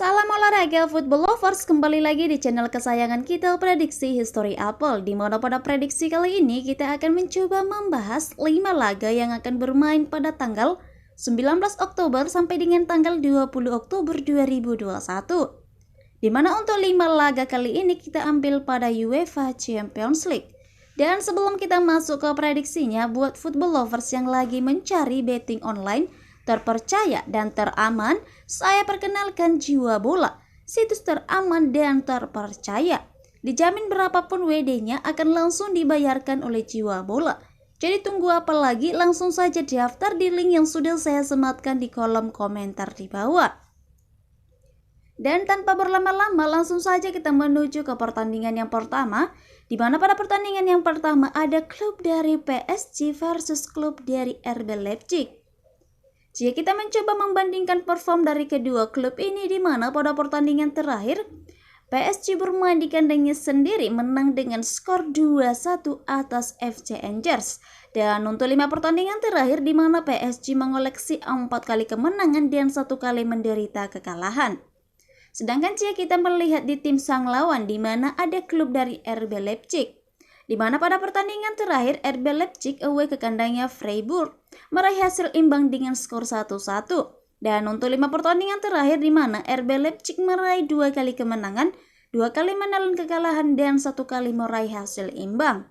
Salam olahraga football lovers, kembali lagi di channel kesayangan kita, Prediksi History Apple. Di mana pada prediksi kali ini kita akan mencoba membahas 5 laga yang akan bermain pada tanggal 19 Oktober sampai dengan tanggal 20 Oktober 2021. Di mana untuk 5 laga kali ini kita ambil pada UEFA Champions League. Dan sebelum kita masuk ke prediksinya, buat football lovers yang lagi mencari betting online terpercaya dan teraman, saya perkenalkan Jiwa Bola, situs teraman dan terpercaya. Dijamin berapapun WD-nya akan langsung dibayarkan oleh Jiwa Bola. Jadi tunggu apa lagi, langsung saja daftar di link yang sudah saya sematkan di kolom komentar di bawah. Dan tanpa berlama-lama, langsung saja kita menuju ke pertandingan yang pertama, di mana pada pertandingan yang pertama ada klub dari PSG versus klub dari RB Leipzig. Jika kita mencoba membandingkan perform dari kedua klub ini, di mana pada pertandingan terakhir PSG bermain di kandangnya sendiri menang dengan skor 2-1 atas FC Angers. Dan untuk 5 pertandingan terakhir di mana PSG mengoleksi 4 kali kemenangan dan 1 kali menderita kekalahan. Sedangkan jika kita melihat di tim sang lawan, di mana ada klub dari RB Leipzig, di mana pada pertandingan terakhir RB Leipzig away ke kandangnya Freiburg meraih hasil imbang dengan skor 1-1. Dan untuk 5 pertandingan terakhir di mana RB Leipzig meraih 2 kali kemenangan, 2 kali menelan kekalahan dan 1 kali meraih hasil imbang.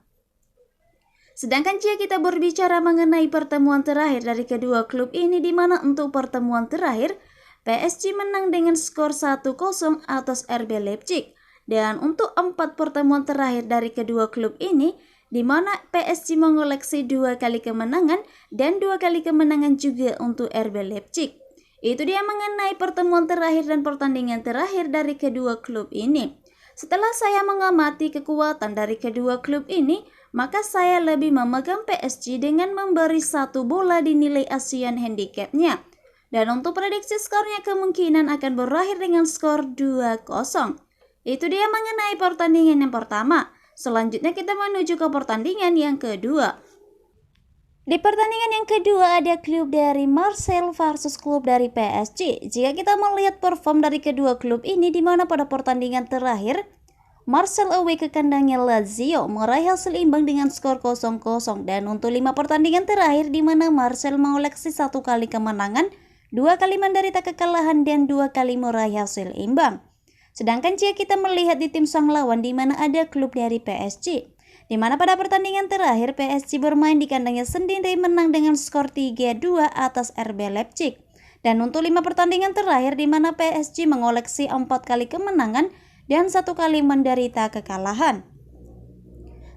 Sedangkan jika kita berbicara mengenai pertemuan terakhir dari kedua klub ini, di mana untuk pertemuan terakhir PSG menang dengan skor 1-0 atas RB Leipzig. Dan untuk 4 pertemuan terakhir dari kedua klub ini, di mana PSG mengoleksi 2 kali kemenangan dan 2 kali kemenangan juga untuk RB Leipzig. Itu dia mengenai pertemuan terakhir dan pertandingan terakhir dari kedua klub ini. Setelah saya mengamati kekuatan dari kedua klub ini, maka saya lebih memegang PSG dengan memberi 1 bola di nilai Asian Handicap-nya. Dan untuk prediksi skornya kemungkinan akan berakhir dengan skor 2-0. Itu dia mengenai pertandingan yang pertama. Selanjutnya kita menuju ke pertandingan yang kedua. Di pertandingan yang kedua ada klub dari Marseille versus klub dari PSG. Jika kita melihat perform dari kedua klub ini, di mana pada pertandingan terakhir Marseille away ke kandangnya Lazio meraih hasil imbang dengan skor 0-0. Dan untuk 5 pertandingan terakhir, di mana Marseille mengoleksi 1 kali kemenangan, 2 kali menderita kekalahan dan 2 kali meraih hasil imbang. Sedangkan jika kita melihat di tim sang lawan, di mana ada klub dari PSG, di mana pada pertandingan terakhir PSG bermain di kandangnya sendiri menang dengan skor 3-2 atas RB Leipzig. Dan untuk 5 pertandingan terakhir, di mana PSG mengoleksi 4 kali kemenangan dan 1 kali menderita kekalahan.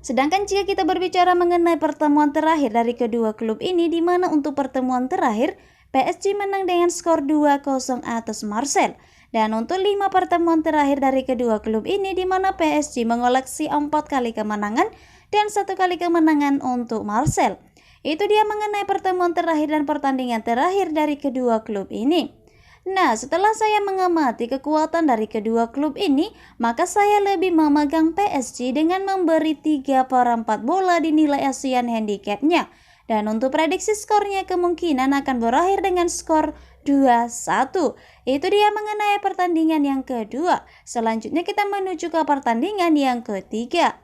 Sedangkan jika kita berbicara mengenai pertemuan terakhir dari kedua klub ini, di mana untuk pertemuan terakhir PSG menang dengan skor 2-0 atas Marseille. Dan untuk 5 pertemuan terakhir dari kedua klub ini, di mana PSG mengoleksi 4 kali kemenangan dan 1 kali kemenangan untuk Marseille. Itu dia mengenai pertemuan terakhir dan pertandingan terakhir dari kedua klub ini. Nah, setelah saya mengamati kekuatan dari kedua klub ini, maka saya lebih memegang PSG dengan memberi 3/4 bola di nilai Asian Handicap-nya. Dan untuk prediksi skornya kemungkinan akan berakhir dengan skor 2-1. Itu dia mengenai pertandingan yang kedua. Selanjutnya kita menuju ke pertandingan yang ketiga.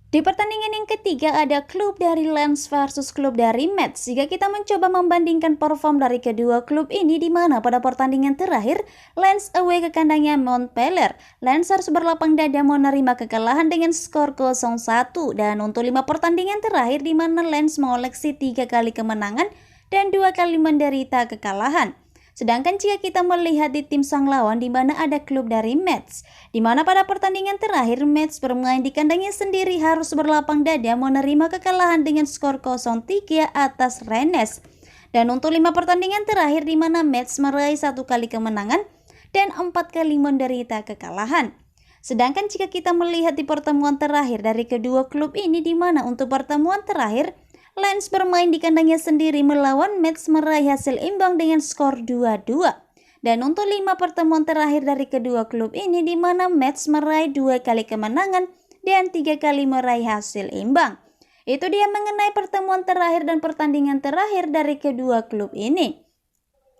Di pertandingan yang ketiga ada klub dari Lens versus klub dari Metz. Jika kita mencoba membandingkan perform dari kedua klub ini, di mana pada pertandingan terakhir Lens away ke kandangnya Montpellier, Lens harus berlapang dada menerima kekalahan dengan skor 0-1. Dan untuk 5 pertandingan terakhir, di mana Lens mengoleksi 3 kali kemenangan dan 2 kali menderita kekalahan. Sedangkan jika kita melihat di tim sang lawan, di mana ada klub dari Metz, di mana pada pertandingan terakhir Metz bermain di kandangnya sendiri harus berlapang dada menerima kekalahan dengan skor 0-3 atas Rennes. Dan untuk 5 pertandingan terakhir, di mana Metz meraih 1 kali kemenangan dan 4 kali menderita kekalahan. Sedangkan jika kita melihat di pertemuan terakhir dari kedua klub ini, di mana untuk pertemuan terakhir Lens bermain di kandangnya sendiri melawan Metz meraih hasil imbang dengan skor 2-2. Dan untuk 5 pertemuan terakhir dari kedua klub ini, di mana Metz meraih 2 kali kemenangan dan 3 kali meraih hasil imbang. Itu dia mengenai pertemuan terakhir dan pertandingan terakhir dari kedua klub ini.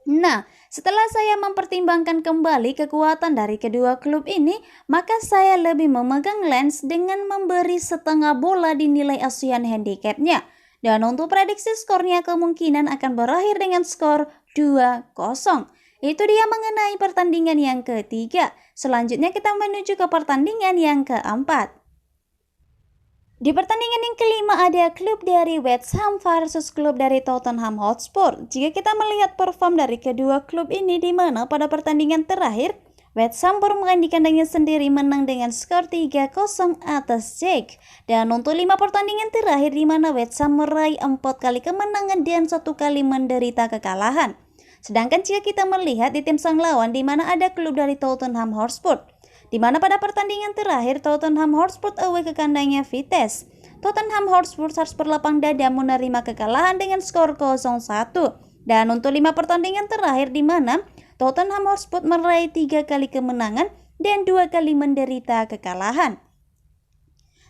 Nah, setelah saya mempertimbangkan kembali kekuatan dari kedua klub ini, maka saya lebih memegang Lens dengan memberi setengah bola di nilai asuhan handicapnya. Dan untuk prediksi skornya kemungkinan akan berakhir dengan skor 2-0. Itu dia mengenai pertandingan yang ketiga. Selanjutnya kita menuju ke pertandingan yang keempat. Di pertandingan yang kelima ada klub dari West Ham versus klub dari Tottenham Hotspur. Jika kita melihat perform dari kedua klub ini, di mana pada pertandingan terakhir West Ham bermain di kandangnya sendiri menang dengan skor 3-0 atas Jack. Dan untuk 5 pertandingan terakhir di mana West Ham meraih 4 kali kemenangan dan 1 kali menderita kekalahan. Sedangkan jika kita melihat di tim sang lawan di mana ada klub dari Tottenham Hotspur, di mana pada pertandingan terakhir Tottenham Hotspur away ke kandangnya Vitesse. Tottenham Hotspur harus berlapang dada menerima kekalahan dengan skor 0-1. Dan untuk 5 pertandingan terakhir di mana Tottenham Hotspur meraih 3 kali kemenangan dan 2 kali menderita kekalahan.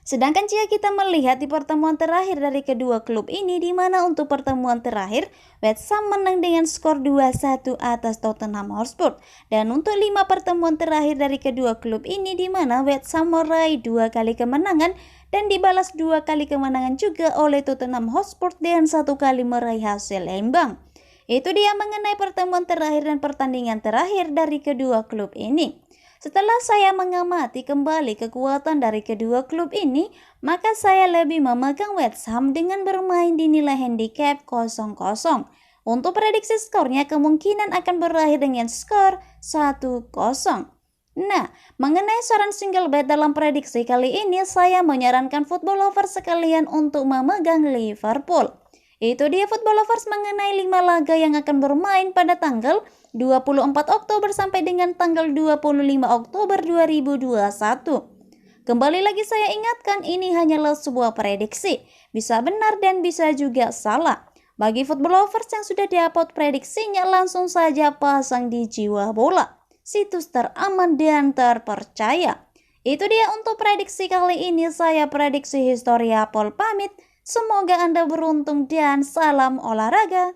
Sedangkan jika kita melihat di pertemuan terakhir dari kedua klub ini, di mana untuk pertemuan terakhir West Ham menang dengan skor 2-1 atas Tottenham Hotspur. Dan untuk 5 pertemuan terakhir dari kedua klub ini, di mana West Ham meraih 2 kali kemenangan dan dibalas 2 kali kemenangan juga oleh Tottenham Hotspur dan 1 kali meraih hasil imbang. Itu dia mengenai pertemuan terakhir dan pertandingan terakhir dari kedua klub ini. Setelah saya mengamati kembali kekuatan dari kedua klub ini, maka saya lebih memegang West Ham dengan bermain di nilai handicap 0-0. Untuk prediksi skornya kemungkinan akan berakhir dengan skor 1-0. Nah, mengenai saran single bet dalam prediksi kali ini, saya menyarankan football lovers sekalian untuk memegang Liverpool. Itu dia football lovers mengenai 5 laga yang akan bermain pada tanggal 24 Oktober sampai dengan tanggal 25 Oktober 2021. Kembali lagi saya ingatkan, ini hanyalah sebuah prediksi. Bisa benar dan bisa juga salah. Bagi football lovers yang sudah diupload prediksinya, langsung saja pasang di Jiwa Bola, situs teraman dan terpercaya. Itu dia untuk prediksi kali ini. Saya prediksi Historia Pol pamit. Semoga Anda beruntung dan salam olahraga.